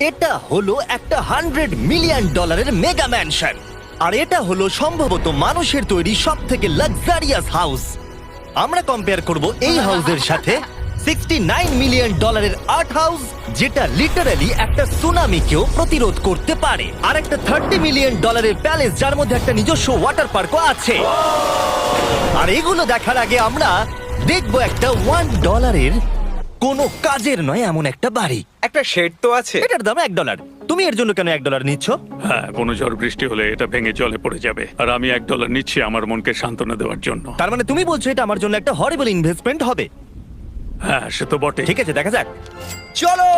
এটা হলো একটা $100 মিলিয়ন মেগা ম্যানশন, আর এটা হলো সম্ভবত মানুষের তৈরি সব থেকে লাক্সারিয়াস হাউস। আমরা কম্পেয়ার করব এই হাউসের সাথে $69 মিলিয়ন আর্ট হাউস, যেটা লিটারালি একটা সুনামিকেও প্রতিরোধ করতে পারে, আর একটা $30 মিলিয়ন প্যালেস যার মধ্যে একটা নিজস্ব ওয়াটার পার্কও আছে। আর এগুলো দেখার আগে আমরা দেখবো একটা $1 কোনো কাজের নয় এমন একটা বাড়ি। একটা শেড তো আছে। এটার দাম $1। তুমি এর জন্য কেন $1 নিচ্ছ? হ্যাঁ, কোনো ঝড় বৃষ্টি হলে এটা ভেঙে জলে পড়ে যাবে, আর আমি $1 নিচ্ছি আমার মনকে সান্ত্বনা দেওয়ার জন্য। তার মানে তুমি বলছো এটা আমার জন্য একটা হরিবল ইনভেস্টমেন্ট হবে? হ্যাঁ, সে তো বটে। ঠিক আছে, দেখা যাক। চলো।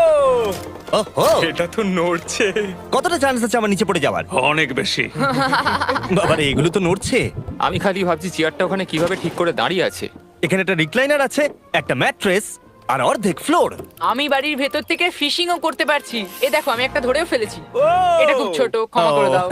ওহো, এটা তো নড়ছে। কতটা চান্স আছে আমার নিচে পড়ে যাওয়ার? অনেক বেশি। বাবারে, এগুলো তো নড়ছে। আমি খালি ভাবছি চেয়ারটা ওখানে কিভাবে ঠিক করে দাঁড়িয়ে আছে। এখানে একটা রিক্লাইনার আছে, একটা ম্যাট্রেস, আর অর্ধেক ফ্লোর। আমি বাড়ির ভেতর থেকে ফিশিংও করতে পারছি। এ দেখো, আমি একটা ধরেও ফেলেছি। এটা খুব ছোট, ক্ষমা করে দাও।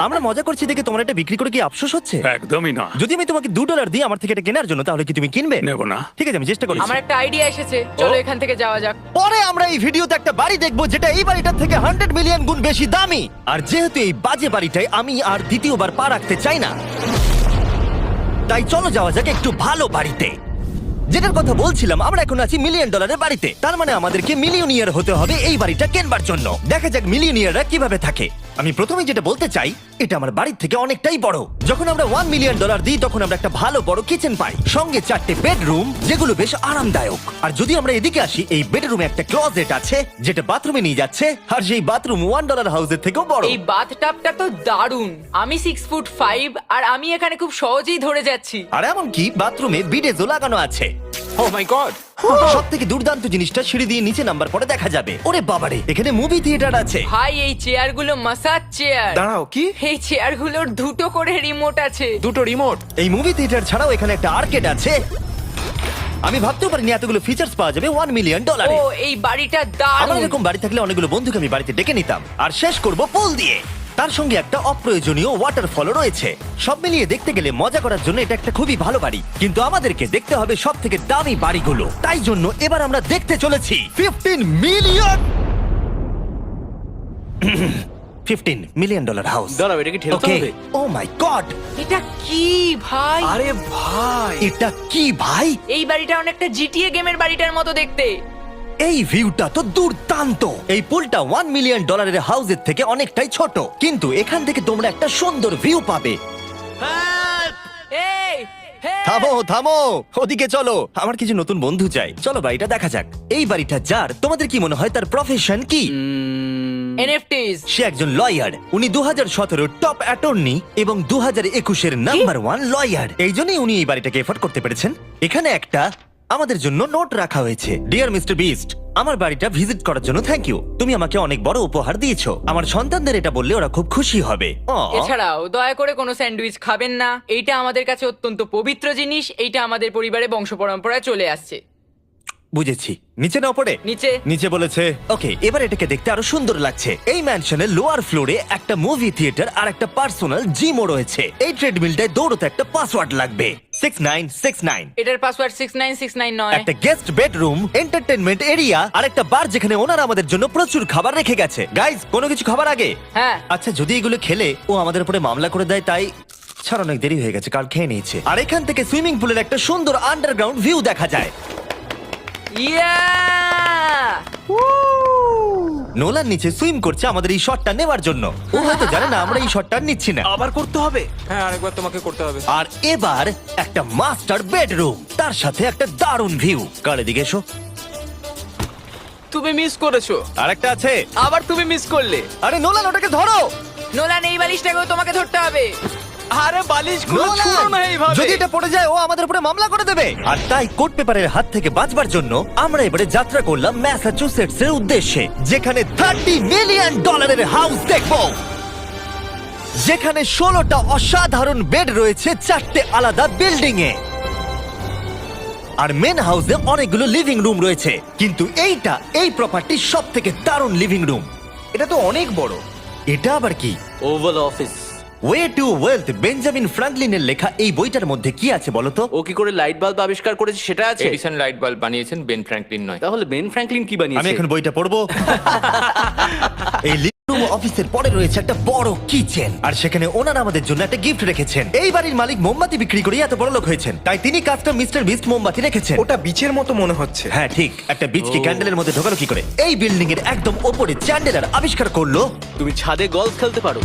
আমরা মজা করছি দেখে তোমার এটা বিক্রি করে কি আফসোস হচ্ছে? একদমই না। যদি আমি তোমাকে $2 দিই আমার থেকে এটা কেনার জন্য, তাহলে কি তুমি কিনবে? নেব না। ঠিক আছে, আমি চেষ্টা করছি। আমার একটা আইডিয়া এসেছে, চলো এখান থেকে যাওয়া যাক। পরে আমরা এই ভিডিওতে একটা বাড়ি দেখবো যেটা এই বাড়িটার থেকে 100 মিলিয়ন গুণ বেশি দামি। আর যেহেতু এই বাজে বাড়িটায় আমি আর দ্বিতীয়বার পা রাখতে চাই না, তাই চলো যাওয়া যাক একটু ভালো বাড়িতে। যেটার কথা বলছিলাম, আমরা এখন আছি $1 মিলিয়ন বাড়িতে। তার মানে আমাদেরকে মিলিয়নিয়ার হতে হবে এই বাড়িটা কেনবার জন্য। দেখা যাক মিলিয়নিয়াররা কিভাবে থাকে। আমি প্রথমে যেটা বলতে চাই, এটা আমার বাড়ির থেকে অনেকটাই বড়। যখন আমরা $1 মিলিয়ন দিই তখন আমরা একটা ভালো বড় কিচেন পাই, সঙ্গে 4টে বেডরুম যেগুলো বেশ আরামদায়ক। আর যদি আমরা এদিকে আসি, এই বেডরুমে একটা ক্লোজেট আছে যেটা বাথরুমে নিয়ে যাচ্ছে, আর সেই বাথরুম $1 হাউসের থেকেও বড়। এই বাথটাবটা তো দারুণ। আমি 6'5" আর আমি এখানে খুব সহজেই ধরে যাচ্ছি। আর এমনকি বাথরুমে বিডেজও লাগানো আছে। ও মাই গড! সব থেকে দুর্দান্ত জিনিসটা সিঁড়ি দিয়ে নিচে নাম্বার পরে দেখা যাবে। ওরে বাবারে, এখানে মুভি থিয়েটার আছে। ভাই, এই চেয়ারগুলো মাসাজ চেয়ার। দাঁড়াও, কি? এই চেয়ারগুলোর দুটো করে রিমোট আছে। দুটো রিমোট? এই মুভি থিয়েটার ছাড়াও এখানে একটা আর্কেড আছে। আমি ভাবতেও পারিনি এতগুলো ফিচার্স পাওয়া যাবে $1 মিলিয়ন। ও, এই বাড়িটা আমার দারুণ। এরকম বাড়ি থাকলে অনেকগুলো বন্ধুকে আমি বাড়িতে ডেকে নিতাম, আর শেষ করব পুল দিয়ে। তার সঙ্গে একটা অপ্রয়োজনীয় ওয়াটারফলও রয়েছে। সব মিলিয়ে দেখতে গেলে মজা করার জন্য এটা একটা খুবই ভালো বাড়ি, কিন্তু আমাদেরকে দেখতে হবে সব থেকে দামি বাড়িগুলো। তাই জন্য এবার আমরা দেখতে চলেছি $15 মিলিয়ন হাউস। দাঁড়াও, এটা কি ঠেলতে হবে? ও মাই গড, এটা কি ভাই? আরে ভাই, এটা কি ভাই? এই বাড়িটা অনেকটা জিটিএ গেমের বাড়িটার মতো দেখতে। এই ভিউটা তো দুর্দান্ত। এই পুলটা $1 মিলিয়ন হাউসের থেকে অনেকটাই ছোট, কিন্তু এখান থেকে তোমরা একটা সুন্দর ভিউ পাবে। এই, হে! থামো থামো, ওদিকে চলো। আমার কিছু নতুন বন্ধু চাই, চলো বাড়িটা দেখা যাক। এই বাড়িটা যার, তোমাদের কি মনে হয় তার প্রফেশন কি? NFTs। সে একজন লয়ার। উনি 2017 টপ অ্যাটর্নি এবং 2021 নাম্বার 1 লয়ার। এই জন্যই উনি এই বাড়িটাকে এফোর্ড করতে পেরেছেন। এখানে একটা আমাদের জন্য নোট রাখা হয়েছে। ডিয়ার মিস্টার বিস্ট, আমার বাড়িটা ভিজিট করার জন্য থ্যাংক ইউ। তুমি আমাকে অনেক বড় উপহার দিয়েছো। আমার সন্তানদের এটা বললে ওরা খুব খুশি হবে। এছাড়াও দয়া করে কোনো স্যান্ডউইচ খাবেন না। এইটা আমাদের কাছে অত্যন্ত পবিত্র জিনিস। এইটা আমাদের পরিবারে বংশ পরম্পরায় চলে আসছে। বুঝেছি, নিচে না পড়ে নিচে। নিচে বলেছে। ওকে, এবার এটাকে দেখতে আরো সুন্দর লাগছে। এই ম্যানশনের লোয়ার ফ্লোরে একটা মুভি থিয়েটার আর একটা পার্সোনাল জিমও রয়েছে। এই ট্রেডমিলটায় দৌড়তে একটা পাসওয়ার্ড লাগবে, 6969। এটার পাসওয়ার্ড 6969 নয়। একটা গেস্ট বেডরুম, এন্টারটেইনমেন্ট এরিয়া আর একটা বার যেখানে ওনারা আমাদের জন্য প্রচুর খাবার রেখে গেছে। গাইস, কোনো কিছু খাবার আগে? হ্যাঁ। আচ্ছা, যদি এগুলো খেলে ও আমাদের উপরে মামলা করে দেয়, তাই ছাড়, অনেক দেরি হয়ে গেছে, কাল খেয়ে নিয়েছে। আর এখান থেকে সুইমিং পুলের একটা সুন্দর আন্ডারগ্রাউন্ড ভিউ দেখা যায়। ইয়া! নোলান নিচে সুইম করছে আমাদের এই শটটা নেওয়ার জন্য। ও হয়তো জানে না আমরা এই শটটা নিচ্ছি না। আবার করতে হবে? হ্যাঁ, আরেকবার তোমাকে করতে হবে। আর এবার একটা মাস্টার বেডরুম, তার সাথে একটা দারুণ ভিউ। কার দিকে এসো। তুমি মিস করেছো। আর একটা আছে। আবার তুমি মিস করলে। আরে নোলান, ওটাকে ধরো। নোলান, এই বালিশটাকেও তোমাকে ধরতে হবে। আরে বালিশগুলো নোলান, ছুঁড়ো না এইভাবে। যদি এটা পড়ে যায় ও আমাদের উপরে মামলা করে দেবে। আর তাই কোর্ট পেপারের হাত থেকে বাঁচবার জন্য আমরা এবারে যাত্রা করলাম ম্যাসাচুসেটস এর উদ্দেশ্যে, যেখানে $30 মিলিয়ন হাউস দেখবো, যেখানে 16টা অসাধারণ বেড রয়েছে 4টে আলাদা বিল্ডিং এ। আর মেন হাউসে অনেকগুলো লিভিং রুম রয়েছে, কিন্তু এইটা এই প্রপার্টির সব থেকে দারুণ লিভিং রুম। এটা তো অনেক বড়। এটা আবার কি? Oval office. Way to wealth Benjamin ফ্রাঙ্কলিনের লেখা এই বইটার মধ্যে কি আছে বলো তো? ও কি করে লাইট বাল্ব আবিষ্কার করেছে সেটা আছে? এডিসন লাইট বাল্ব বানিয়েছেন, বেন ফ্র্যাঙ্কলিন নয়। তাহলে বেন ফ্র্যাঙ্কলিন কি আমি বানিয়েছে? এখন বইটা পড়বো। এই লিভিং অফিসের পরে রয়েছে একটা বড় কিচেন, আর সেখানে ওনারা আমাদের জন্য একটা গিফট রেখেছেন। এই বাড়ির মালিক মোমবাতি বিক্রি করে এত বড় লোক হয়েছেন, তাই তিনি কাস্টম মিস্টার বিস্ট মোমবাতি রেখেছেন। ওটা বিচের মতো মনে হচ্ছে। হ্যাঁ ঠিক, একটা বীজকে ক্যান্ডেলের মধ্যে ঢোকালো কি করে? এই বিল্ডিং এর একদম ওপরে চ্যান্ডেলার আবিষ্কার করলো। তুমি ছাদে গলফ খেলতে পারো।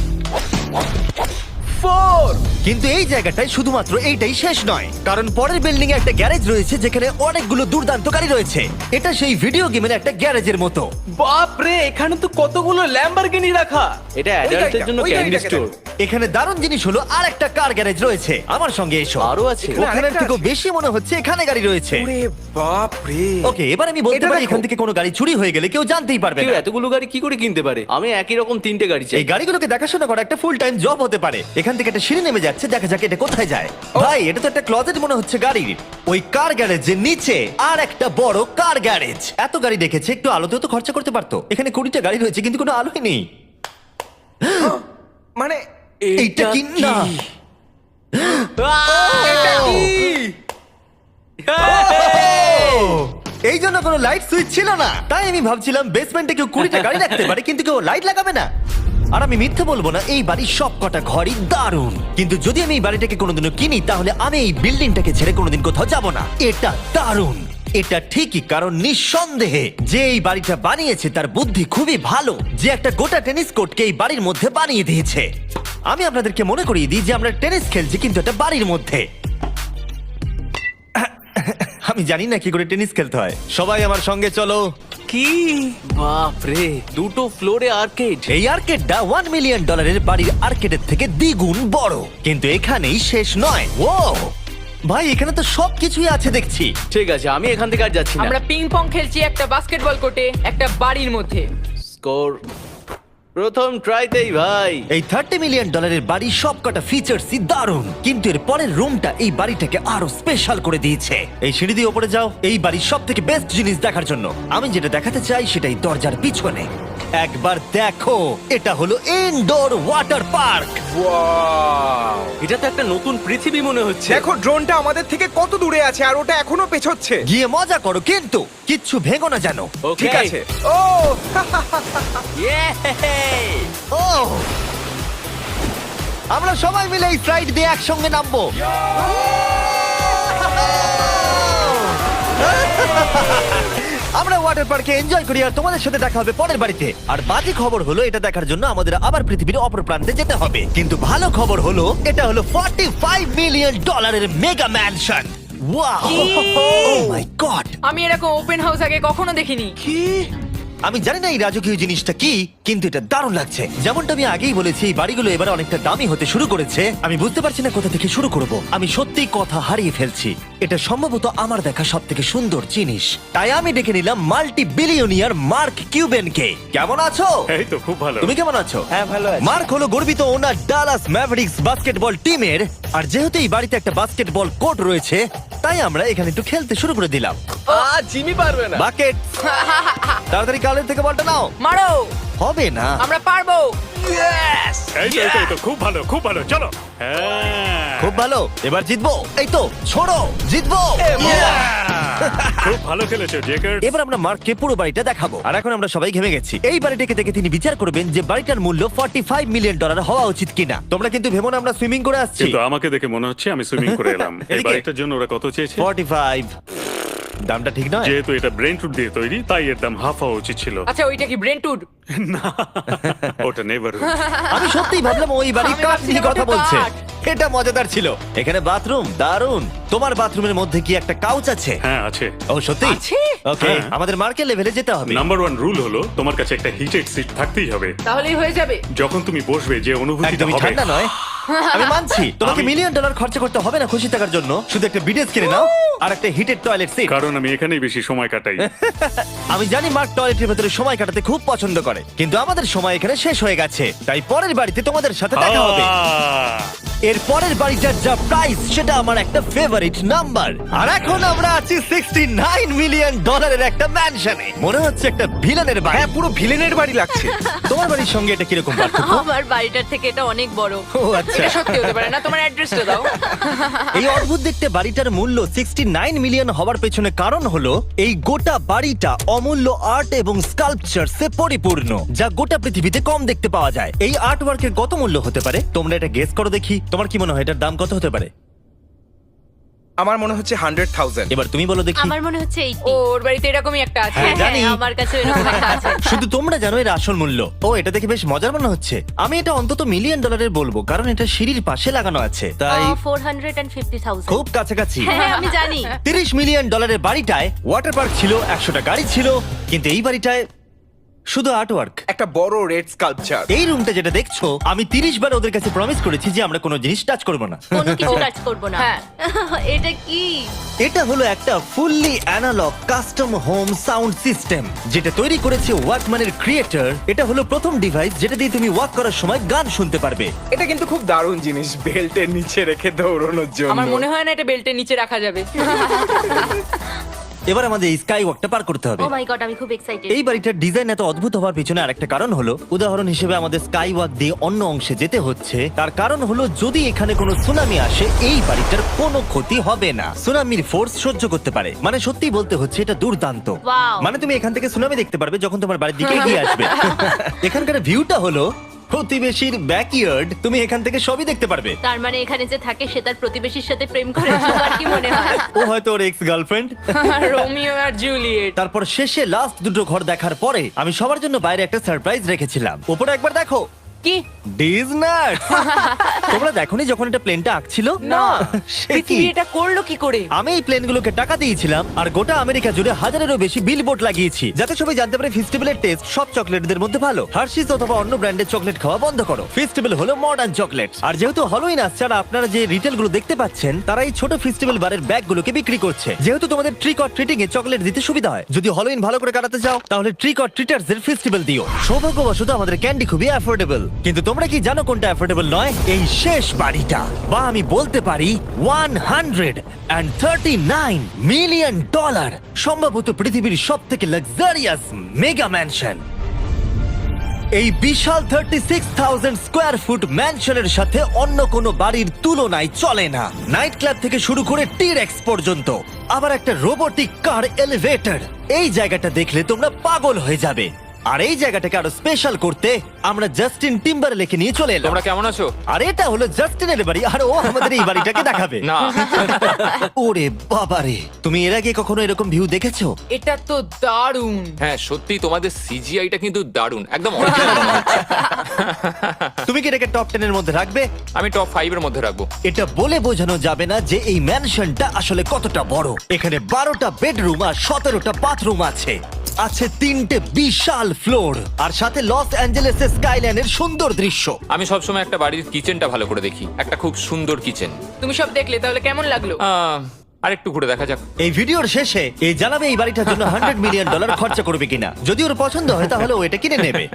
4 কিন্তু এই জায়গাটায় শুধুমাত্র এইটাই শেষ নয়, কারণ পরের বিল্ডিং এ একটা গ্যারেজ রয়েছে যেখানে অনেকগুলো দুর্দান্ত গাড়ি রয়েছে। এটা সেই ভিডিও গেমের একটা গ্যারেজের মতো। বাপ রে, এখানে তো কতগুলো ল্যাম্বরগিনি রাখা। এটা অ্যাডাল্টদের জন্য ওই ক্যান্ডি গাড়িটাকে স্টোর। এখানে দারুণ জিনিস হলো আর একটা কার গ্যারেজ রয়েছে। আমার সঙ্গে এসো। আরো আছে? ওখানের আরেকটা থেকেও আছে। বেশি মনে হচ্ছে এখানে গাড়ি রয়েছে। ওরে বাপ রে। ওকে, এবার আমি বলতে এটা পারি দেখো। এখান থেকে কোনো গাড়ি চুরি হয়ে গেলে কেউ জানতেই পারবে কেউ না। এতগুলো গাড়ি কি করে কিনতে পারে? আমি একই রকম 3টে গাড়ি চাই। এই গাড়িগুলোকে দেখাশোনা করা একটা ফুল টাইম জব হতে পারে। এখান থেকে একটা সিঁড়ি নেমে যাচ্ছে, দেখা যাক এটা কোথায় যায়। ভাই, এটা তো একটা ক্লজেট মনে হচ্ছে গাড়ির। ওই কার গ্যারেজের নিচে আর একটা বড় কার গ্যারেজ। এত গাড়ি দেখেছে, একটু আলোতেও তো খরচা করতে পারতো। এখানে 20টা গাড়ি রয়েছে কিন্তু কোনো আলোই নেই। মানে এইটা কি না? এটা কি? এই জন্য কোনো লাইট সুইচ ছিল না, তাই আমি ভাবছিলাম বেসমেন্টে কেউ 20টা গাড়ি রাখতে পারে কিন্তু কেউ লাইট লাগাবে না। আর আমি মিথ্যে বলবো না, এই বাড়ির সব কটা ঘরই দারুণ। কিন্তু যদি আমি এই বাড়িটাকে কোনোদিনও কিনি, তাহলে আমি এই বিল্ডিংটাকে ছেড়ে কোনোদিন কোথাও যাব না। এটা দারুণ। এটা ঠিকই, কারণ নিঃসন্দেহে যে এই বাড়িটা বানিয়েছে তার বুদ্ধি খুবই ভালো, যে একটা গোটা টেনিস কোর্টকে এই বাড়ির মধ্যে বানিয়ে দিয়েছে। আমি আপনাদেরকে মনে করিয়ে দিই যে আমরা টেনিস খেলছি কিন্তু একটা বাড়ির মধ্যে। আমি জানি না কি করে টেনিস খেলতে হয়। সবাই আমার সঙ্গে চলো। কি বাপ রে, 2টো ফ্লোরে আর্কেড। এই আর্কেডটা $1 মিলিয়ন বাড়ির আর্কেডের থেকে দ্বিগুণ বড়। কিন্তু এখানেই শেষ নয়। ও ভাই, এখানে তো সবকিছুই আছে দেখছি। ঠিক আছে, আমি এখান থেকে আর যাচ্ছি না। আমরা পিং পং খেলছি একটা বাস্কেটবল কোর্টে একটা বাড়ির মধ্যে। স্কোর প্রথম ট্রাইতেই ভাই। এই $30 মিলিয়ন বাড়ির সবকটা ফিচার্সই দারুণ, কিন্তু এর পরের রুমটা এই বাড়িটাকে আরো স্পেশাল করে দিয়েছে। এই সিঁড়ি দিয়ে উপরে যাও এই বাড়ির সব থেকে বেস্ট জিনিস দেখার জন্য। আমি যেটা দেখাতে চাই সেটাই দরজার পিছনে। একবার দেখো, এটা হলো ইনডোর ওয়াটার পার্ক। ওয়াও। এটা তো একটা নতুন পৃথিবী মনে হচ্ছে। দেখো ড্রোনটা আমাদের থেকে কত দূরে আছে আর ওটা এখনো পেছচ্ছে। গিয়ে মজা করো, কিন্তু কিচ্ছু ভেঙো না জানো। Okay. ঠিক আছে। ও Yay! ও, আমরা সবাই মিলে এই ফ্লাইট দিয়ে একসঙ্গে নামবো। আমরা ওয়াটার পার্কে এনজয় করি, আর তোমাদের সাথে দেখা হবে পরের বাড়িতে। আর বাজে খবর হলো, এটা দেখার জন্য আমাদের আবার পৃথিবীর অপর প্রান্তে যেতে হবে। কিন্তু ভালো খবর হলো, এটা হলো $45 মিলিয়ন মেগা ম্যানশন। ওয়াও, ও মাই গড! আমি এরকম ওপেন হাউস আগে কখনো দেখিনি। আমি জানি না এই রাজকীয় জিনিসটা কি, কিন্তু এটা দারুণ লাগছে। যেমনটা আমি আগেই বলেছি, এই বাড়িগুলো এবার অনেকটা দামি হতে শুরু করেছে। আমি বুঝতে পারছি না কোথা থেকে শুরু করব। আমি সত্যি কথা হারিয়ে ফেলছি। এটা সম্ভবত আমার দেখা সব থেকে সুন্দর জিনিস। তাই আমি ডেকে নিলাম মাল্টি বিলিয়নিয়ার মার্ক কিউবেনকে। কেমন আছো? এই তো খুব ভালো। তুমি কেমন আছো? হ্যাঁ, ভালো আছি। মার্ক হলো গর্বিত ওনার ডালাস ম্যাভরিক্স বাস্কেটবল টিমের। আর যেহেতু এই বাড়িতে একটা বাস্কেটবল কোর্ট রয়েছে, তাই আমরা এখানে একটু খেলতে শুরু করে দিলাম। জিমি পারবে না। বাকেট, তাড়াতাড়ি কালের থেকে বলটা নাও। মারো, হবে না। আমরা পারবো। এই তো খুব ভালো, খুব ভালো, চলো। হ্যাঁ, খুব ভালো, এবার জিতবো। এই তো ছোড়ো, জিতবো। খুব ভালো খেলেছো জেকার। এবার আমরা মার্ককে পুরো বাড়িটা দেখাবো। আর এখন আমরা সবাই ঘেমে গেছি। এই বাড়িটাকে দেখে তিনি বিচার করবেন যে বাড়িটার মূল্য $45 মিলিয়ন হওয়া উচিত কিনা। তোমরা কিন্তু ভেবো না আমরা সুইমিং করে আসছি। কিন্তু আমাকে দেখে মনে হচ্ছে আমি সুইমিং করে এলাম। এই এদিকে। বাড়িটার জন্য ওরা কত চেয়েছে? 45। দামটা ঠিক নয়। যেহেতু এটা ব্রেন টুড দিয়ে তৈরি, তাই এর দাম হাফ হওয়া উচিত ছিল। আচ্ছা, ওইটা কি ব্রেন্টউড? ওটা নেভার। আমি সত্যিই ভাবলাম ওই বাড়ির আমি কাঠ নিয়ে ভাবছিলাম কথা ওটা বলছে। কাঠ। এটা মজাদার ছিল। এখানে বাথরুম দারুণ। তোমার বাথরুমের মধ্যে কি একটা কাউচ আছে? হ্যাঁ আছে। ও সত্যি? আছে? ওকে, হ্যাঁ। আমাদের মার্কেট লেভেলে যেতে হবে। নাম্বার 1 রুল হলো তোমার কাছে একটা হিটেড সিট থাকতেই হবে। তাহলেই হয়ে যাবে। যখন তুমি বসবে যে অনুভূতিটা একদমই হবে। ঠান্ডা নয়। আমি মানছি তোমাকে $1 মিলিয়ন খরচা করতে হবে না খুশি থাকার জন্য। শুধু একটা বিডেস কিনে নাও আর একটা হিটেড টয়লেট সিট। কারণ আমি এখানেই বেশি সময় কাটাই। আমি জানি মার্ক টয়লেটের ভেতরে সময় কাটাতে খুব পছন্দ করে, কিন্তু আমাদের সময় এখানে শেষ হয়ে গেছে। তাই পরের বাড়িতে তোমাদের সাথে দেখা হবে। আহ! এর পরের বাড়িটার যা প্রাইস সেটা আমার একটা ফেভারিট নাম্বার। আর এখন আমরা আছি $69 মিলিয়ন একটা ম্যানশনে। মনে হচ্ছে একটা ভিলেনের বাড়ি। হ্যাঁ, পুরো ভিলেনের বাড়ি লাগছে। তোমার বাড়ির সঙ্গে এটা কিরকম পার্থক্য? আমার বাড়িটার থেকে এটা অনেক বড়। ও আচ্ছা। এটা সত্যি হতে পারে না, তোমার অ্যাড্রেসটা দাও। এই অদ্ভুত দেখতে বাড়িটার মূল্য 69 মিলিয়ন হওয়ার পেছনে কারণ হলো এই গোটা বাড়িটা অমূল্য আর্ট এবং স্কাল্পচারসে পরিপূর্ণ, যা গোটা পৃথিবীতে কম দেখতে পাওয়া যায়। এই আর্ট ওয়ার্কের কত মূল্য হতে পারে তোমরা এটা গেস করো দেখি। তোমার কি মনে হয় এটার দাম কত হতে পারে? আমার মনে হচ্ছে 100,000। এবার তুমি বলো দেখি। আমার মনে হচ্ছে 80। ওর বাড়িতে এরকমই একটা আছে। হ্যাঁ, জানি। আমার কাছে এরকম একটা আছে। শুধু তোমরা জানো এর আসল মূল্য। ও, এটা দেখে বেশ মজার মনে হচ্ছে। আমি এটা অন্তত মিলিয়ন ডলারের বলবো, কারণ এটা সিঁড়ির পাশে লাগানো আছে, তাই 450,000। খুব কাছাকাছি। হ্যাঁ, আমি জানি। $30 মিলিয়ন বাড়িটায় ওয়াটার পার্ক ছিল, 100টা গাড়ি ছিল, কিন্তু এই বাড়িটায় শুধু আর্ট ওয়ার্ক। একটা বড় রেড স্কাল্পচার। এই রুমটা যেটা দেখছো, আমি 30 বার ওদের কাছে প্রমিস করেছি যে আমরা কোনো জিনিস টাচ করব না। কোনো কিছু কাজ করব না। হ্যাঁ। এটা কি? এটা হলো একটা fully analog custom home sound system, যেটা তৈরি করেছে ওয়াকম্যানের ক্রিয়েটর। এটা হলো প্রথম ডিভাইস যেটা দিয়ে তুমি ওয়াক করার সময় গান শুনতে পারবে। এটা কিন্তু খুব দারুণ জিনিস, বেল্টের নিচে রেখে দৌড়ানোর জন্য। আমার মনে হয় না এটা বেল্টের নিচে রাখা যাবে। এবার আমাদের এই স্কাই ওয়াকটা পার করতে হবে। ও মাই গড, আমি খুব এক্সাইটেড। এই বাড়িটার ডিজাইন এত অদ্ভুত হওয়ার পিছনে আরেকটা কারণ হলো, উদাহরণ হিসেবে আমাদের স্কাই ওয়াক দিয়ে অন্য অংশে যেতে হচ্ছে। তার কারণ হলো যদি এখানে কোনো সুনামি আসে এই বাড়িটার কোনো ক্ষতি হবে না। সুনামির ফোর্স সহ্য করতে পারে। মানে সত্যি বলতে হচ্ছে এটা দুর্দান্ত। Wow. মানে তুমি এখান থেকে সুনামি দেখতে পারবে যখন তোমার বাড়ির দিকে এগিয়ে আসবে। এখানকার ভিউটা হলো প্রতিবেশীর ব্যাকইয়ার্ড। তুমি এখান থেকে সবই দেখতে পারবে। তার মানে এখানে যে থাকে সে তার প্রতিবেশীর সাথে প্রেম করে, তোমার কি মনে হয়? ও হয়তো ওর এক্স গার্লফ্রেন্ড। রোমিও আর জুলিয়েট। তারপর শেষে লাস্ট দুটো ঘর দেখার পরে আমি সবার জন্য বাইরে একটা সারপ্রাইজ রেখেছিলাম। উপরে একবার দেখো। কি? ডিজনাট। তোমরা দেখোনি যখন এটা প্লেনটা আঁকছিল? না, সে কি? পৃথিবী এটা করলো কি করে? আমি এই প্লেনগুলোকে টাকা দিয়েছিলাম আর গোটা আমেরিকা জুড়ে হাজারেরও বেশি বিলবোর্ড লাগিয়েছি, যাতে সবাই জানতে পারে ফেস্টিভ্যালের টেস্ট সব চকলেটদের মধ্যে ভালো। হার্শিস অথবা অন্য ব্র্যান্ডের চকলেট খাওয়া বন্ধ করো। ফেস্টিভ্যাল হলো মডার্ন চকলেট। আর যেহেতু হ্যালোউইন আসছে আর আপনারা যে রিটেল গুলো দেখতে পাচ্ছেন, তারা এই ছোট ফেস্টিভ্যাল বারের ব্যাগগুলোকে বিক্রি করছে। যেহেতু তোমাদের trick or treating A chocolate দিতে সুবিধা হয়, যদি হ্যালোউইন ভালো করে কাটাতে চাও তাহলে ট্রিক অর ট্রিটার্স এর ফেস্টিভ্যাল দিও। সৌভাগ্যবশত আমাদের ক্যান্ডি খুবই অ্যাফোর্ডেবল। কিন্তু তোমরা কি জানো কোনটা অ্যাফোর্ডেবল নয়? এই শেষ বাড়িটা, বা আমি বলতে পারি $139 মিলিয়ন, সম্ভবত পৃথিবীর সব থেকে লাক্সারিয়াস মেগা ম্যানশন। এই বিশাল 36,000 স্কোয়ার ফুট ম্যানশনের সাথে অন্য কোনো বাড়ির তুলনায় চলে না। নাইট ক্লাব থেকে শুরু করে টিরেক্স পর্যন্ত, আবার একটা রোবোটিক কার এলিভেটর। এই জায়গাটা দেখলে তোমরা পাগল হয়ে যাবে। আর এই জায়গাটাকে আরো স্পেশাল করতে আমরা জাস্টিন টিম্বারলেকে নিয়ে চলে এলাম। তোমরা কেমন আছো? আর এটা হলো জাস্টিনের বাড়ি, আর ও আমাদের এই বাড়িটাকে দেখাবে। না। ওরে বাবারে, তুমি এর আগে কখনো এরকম ভিউ দেখেছো? এটা তো দারুণ। হ্যাঁ সত্যি তোমাদের সিজিআইটা কিন্তু দারুণ, একদম অরিজিনাল মনে হচ্ছে। তুমি কি এটাকে টপ 10 এর মধ্যে রাখবে? আমি টপ 5 এর মধ্যে রাখবো। এটা বলে বোঝানো যাবে না যে এই ম্যানশনটা আসলে কতটা বড়। এখানে 12টা বেডরুম আর 17টা বাথরুম আছে। আছে 3টে বিশাল ফ্লোর, আর সাথে লস অ্যাঞ্জেলেসের স্কাইলাইনের সুন্দর দৃশ্য। আমি সবসময় একটা বাড়ির কিচেনটা ভালো করে দেখি, একটা খুব সুন্দর কিচেন। তুমি সব দেখলে, তাহলে কেমন লাগলো? আরেকটু ঘুরে দেখা যাক। এই ভিডিওর শেষে এই জানাবে এই বাড়িটার জন্য $100 মিলিয়ন খরচা করবে কিনা। যদি ওর পছন্দ হয় তাহলে ও এটা কিনে নেবে।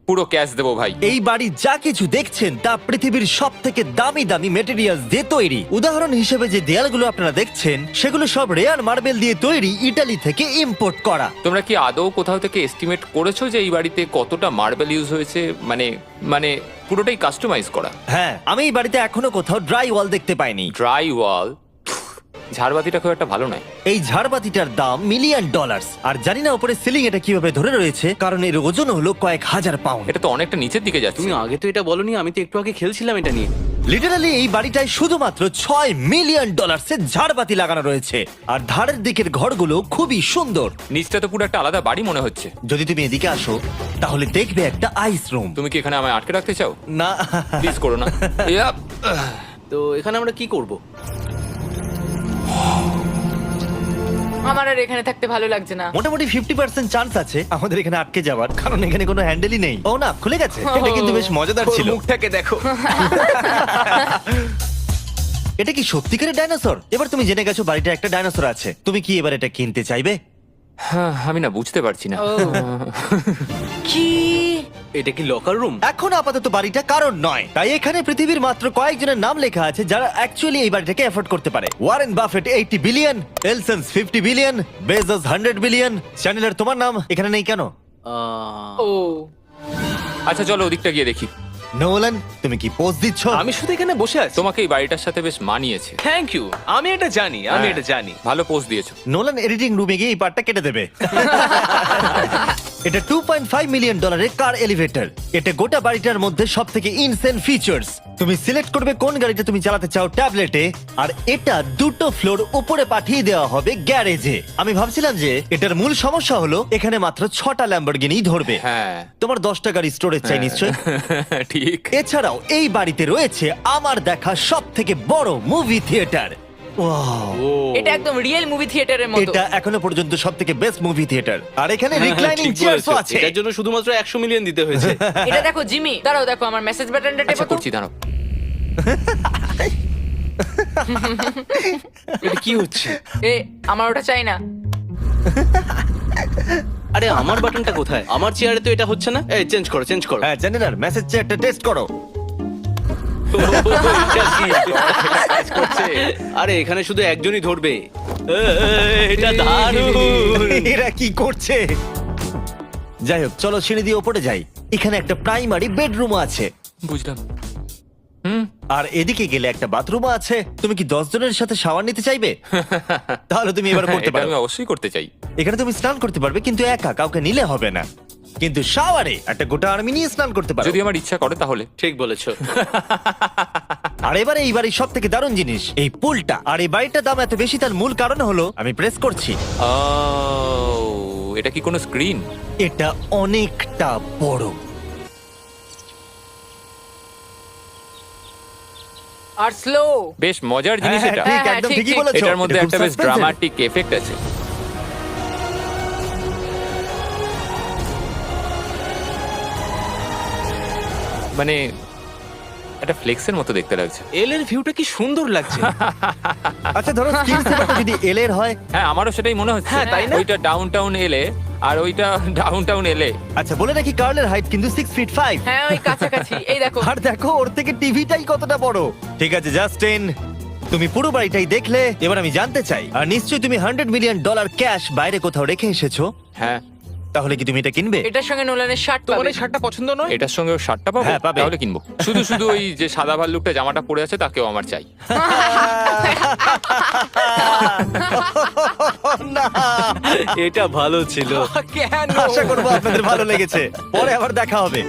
পুরো ক্যাশ দেবো ভাই। এই বাড়ি যা কিছু দেখছেন তা পৃথিবীর সব থেকে দামি দামি মেটেরিয়ালস দিয়ে তৈরি। উদাহরণ হিসেবে যে দেয়ালগুলো আপনারা দেখছেন সেগুলো সব রেয়ার মার্বেল দিয়ে তৈরি, ইটালি থেকে ইম্পোর্ট করা। তোমরা কি আদৌ কোথাও থেকে এস্টিমেট করেছো যে এই বাড়িতে কতটা মার্বেল ইউজ হয়েছে? মানে পুরোটাই কাস্টমাইজ করা। হ্যাঁ, আমি এই বাড়িতে এখনো কোথাও ড্রাই ওয়াল দেখতে পাইনি। ড্রাই ওয়াল? ঝাড়বাতিটা খুব একটা ভালো নয়। এই ঝাড়বাতিটার দাম $1 মিলিয়ন। আর জানি না উপরে সিলিং এটা কিভাবে ধরে রয়েছে, কারণ এর ওজন হলো কয়েক হাজার পাউন্ড। এটা তো অনেকটা নিচের দিকে যাচ্ছে। তুমি আগে তো এটা বলনি, আমি তো একটু আগে খেলছিলাম এটা নিয়ে। লিটারালি এই বাড়িটায় শুধুমাত্র $6 মিলিয়ন ঝাড়বাতি লাগানো রয়েছে। আর ধারের দিকের ঘরগুলো খুবই সুন্দর। নিচটা তো পুরো একটা আলাদা বাড়ি মনে হচ্ছে। যদি তুমি এদিকে আসো তাহলে দেখবে একটা আইস রুম। তুমি কি এখানে আমায় আটকে রাখতে চাও? না, প্লিজ করো না। ইয়াপ। তো এখানে আমরা কি করব? আমার আর এখানে থাকতে ভালো লাগছে না। মোটামুটি 50% চান্স আছে আমাদের এখানে আটকে যাওয়ার, কারণ এখানে কোনো হ্যান্ডেলই নেই। ও না, খুলে গেছে। এটা কিন্তু বেশ মজাদার ওর ছিল। মুখটাকে দেখো। এটা কি সত্যিকারের ডাইনোসর? এবার তুমি জেনে গেছো বাড়িটা একটা ডাইনোসর আছে। তুমি কি এবার এটা কিনতে চাইবে? হ্যাঁ, আমি না বুঝতে পারছি না। কি এটা কি লকার রুম? এখন আপাতত বাড়িটা কারণ নয়, তাই এখানে পৃথিবীর মাত্র কয়েকজনের নাম লেখা আছে যারা অ্যাকচুয়ালি এই বাড়িটাকে এফোর্ড করতে পারে। Warren Buffett 80 billion, এলসন্স 50 billion, Bezos 100 billion. চ্যানেলের তোমার নাম এখানে নেই কেন? ও আচ্ছা চলো ওদিকটা গিয়ে দেখি। নোলান, তুমি কি পোজ দিচ্ছ? আমি শুধু এখানে বসে আছি। তোমাকে এই বাড়িটার সাথে বেশ মানিয়েছে। Thank you. আমি এটা জানি, আমি এটা জানি। ভালো পোস্ট দিয়েছো। নোলান এডিটিং রুমে গিয়ে এই পার্টটা কেটে দেবে। এটা $2.5 মিলিয়ন কার এলিভেটর। এটা গোটা বাড়িটার মধ্যে সব থেকে ইনসেন ফিচার্স। তুমি সিলেক্ট করবে কোন গাড়িটা তুমি চালাতে চাও ট্যাবলেটে, আর এটা 2টো ফ্লোর উপরে পাঠিয়ে দেওয়া হবে গ্যারেজে। আমি ভাবছিলাম যে এটার মূল সমস্যা হলো এখানে মাত্র 6টা ল্যাম্বরগিনি ধরবে। হ্যাঁ তোমার 10টা গাড়ি স্টোরেজ চাই নিশ্চয়। ঠিক। এছাড়াও এই বাড়িতে রয়েছে আমার দেখা সব থেকে বড় মুভি থিয়েটার। এটা একদম রিয়েল মুভি থিয়েটারের মতো। এটা এখনো পর্যন্ত সব থেকে বেস্ট মুভি থিয়েটার। আর এখানে রিক্লাইনিং ঠিক চেয়ারও বলেছো। আছে। এটার জন্য শুধুমাত্র 100 মিলিয়ন দিতে হয়েছে। এটা দেখো জিমি, দাঁড়াও দেখো আমার মেসেজ বাটনটা টেপো আচ্ছা তো। করছি, দাঁড়াও। এটা কি হচ্ছে? এ আমার ওটা চাই না। আরে আমার বাটনটা কোথায়? আমার চেয়ারে তো এটা হচ্ছে না। এই চেঞ্জ করো, চেঞ্জ করো। হ্যাঁ জানেন, আর মেসেজ চেয়ারটা টেস্ট করো। এটা কি? কাজ করছে। আরে এখানে শুধু একজনই ধরবে। এটা দারুণ। এরা কি করছে? যাই হোক, চলো সিঁড়ি দিয়ে ওপরে যাই। এখানে একটা প্রাইমারি বেডরুম আছে, বুঝলাম। আর এদিকে গেলে একটা বাথরুমও আছে। তুমি কি 10 জনের সাথে শাওয়ার নিতে চাইবে? তাহলে তুমি এবার করতে এটা পারো। আমি অবশ্যই করতে চাই। এখানে তুমি স্নান করতে পারবে, কিন্তু একা, কাউকে নিলে হবে না। কিন্তু শাওয়ারে একটা গোটা আর্মি নিয়ে স্নান করতে পারো। যদি আমার ইচ্ছা করে তাহলে। ঠিক বলেছো। আর এবারে এই বাড়ির সব থেকে দারুণ জিনিস এই পুলটা। আর এই বাড়িটার দাম এত বেশি তার মূল কারণ হলো, আমি প্রেস করছি, ও, এটা কি কোনো স্ক্রিন? এটা অনেকটা বড়। আর স্লো। বেশ মজার জিনিস হ্যাঁ, এটা। ঠিক, হ্যাঁ, একদম ঠিক, ঠিকই ঠিক। বলেছো। এটার মধ্যে এটা খুব একটা বেশ suspense-এর। ড্রামাটিক এফেক্ট আছে। মানে একটা ফ্লেক্সের মতো দেখতে লাগছে। এল এর ভিউটা কি সুন্দর লাগছে। আচ্ছা ধরো স্ক্রিন সেভারটা যদি এল এর হয়। হ্যাঁ আমারও সেটাই মনে হচ্ছে। হ্যাঁ, তাই না? ওইটা ডাউন টাউন এলে আর ওইটা ডাউন টাউন এলে। আচ্ছা বলে রাখি, কার্লের হাইট কিন্তু 6'5". হ্যাঁ ওই কাছাকাছি। এই দেখো। আর দেখো ওর থেকে টিভিটাই কতটা বড়। ঠিক আছে জাস্টিন, তুমি পুরো বাড়িটাই দেখলে। এবার আমি জানতে চাই, আর নিশ্চয়ই তুমি $100 মিলিয়ন ক্যাশ বাইরে কোথাও রেখে এসেছো, হ্যাঁ তাহলে কি তুমি এটা কিনবে? এটার সঙ্গে নোলানের শার্ট তোমার পাবে। এই শার্টটা পছন্দ নয়? এটার সঙ্গে ওর শার্টটা পাবো? হ্যাঁ, পাবে। তাহলে কিনবো। শুধু শুধু ওই যে সাদা ভাল্লুকটা জামাটা পরে আছে তাকেও আমার চাই। না, এটা ভালো ছিল। কেন? আশা করবো আপনাদের ভালো লেগেছে। পরে আবার দেখা হবে।